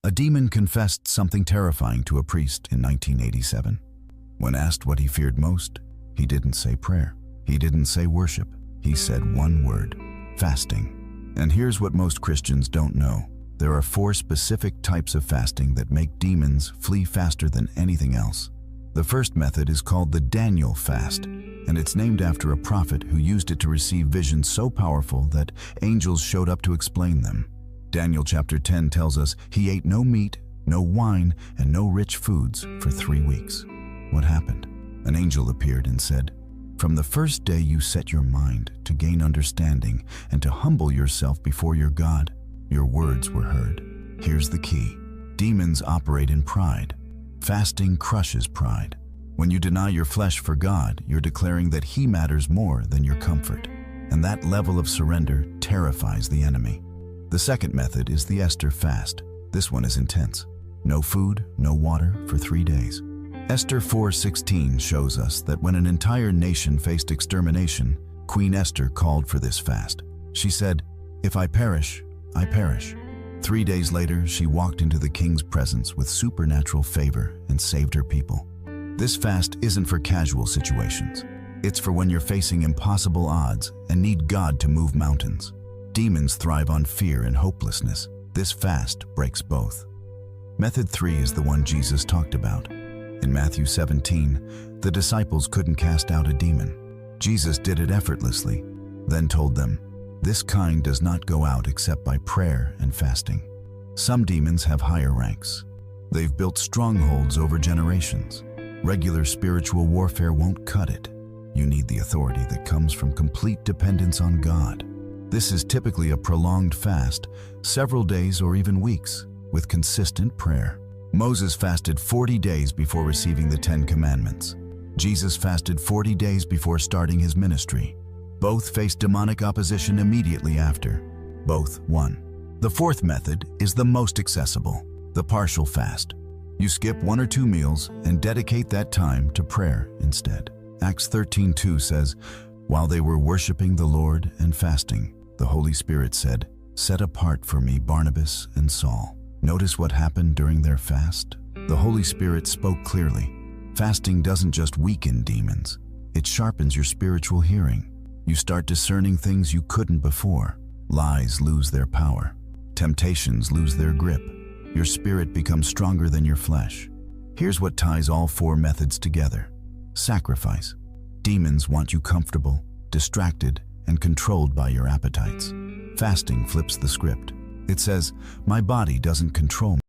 A demon confessed something terrifying to a priest in 1987. When asked what he feared most, he didn't say prayer. He didn't say worship. He said one word: fasting. And here's what most Christians don't know. There are 4 specific types of fasting that make demons flee faster than anything else. The first method is called the Daniel fast, and it's named after a prophet who used it to receive visions so powerful that angels showed up to explain them. Daniel chapter 10 tells us he ate no meat, no wine, and no rich foods for 3 weeks. What happened? An angel appeared and said, "From the first day you set your mind to gain understanding and to humble yourself before your God, your words were heard." Here's the key. Demons operate in pride. Fasting crushes pride. When you deny your flesh for God, you're declaring that He matters more than your comfort. And that level of surrender terrifies the enemy. The second method is the Esther fast. This one is intense. No food, no water for 3 days. Esther 4:16 shows us that when an entire nation faced extermination, Queen Esther called for this fast. She said, "If I perish, I perish." 3 days later, she walked into the king's presence with supernatural favor and saved her people. This fast isn't for casual situations. It's for when you're facing impossible odds and need God to move mountains. Demons thrive on fear and hopelessness. This fast breaks both. Method 3 is the one Jesus talked about. In Matthew 17, the disciples couldn't cast out a demon. Jesus did it effortlessly, then told them, "This kind does not go out except by prayer and fasting." Some demons have higher ranks. They've built strongholds over generations. Regular spiritual warfare won't cut it. You need the authority that comes from complete dependence on God. This is typically a prolonged fast, several days or even weeks, with consistent prayer. Moses fasted 40 days before receiving the 10 Commandments. Jesus fasted 40 days before starting his ministry. Both faced demonic opposition immediately after. Both won. The fourth method is the most accessible, the partial fast. You skip 1 or 2 meals and dedicate that time to prayer instead. Acts 13:2 says, "While they were worshiping the Lord and fasting, the Holy Spirit said, 'Set apart for me Barnabas and Saul.'" Notice what happened during their fast? The Holy Spirit spoke clearly. Fasting doesn't just weaken demons. It sharpens your spiritual hearing. You start discerning things you couldn't before. Lies lose their power. Temptations lose their grip. Your spirit becomes stronger than your flesh. Here's what ties all 4 methods together. Sacrifice. Demons want you comfortable, distracted, and controlled by your appetites. Fasting flips the script. It says, "My body doesn't control me."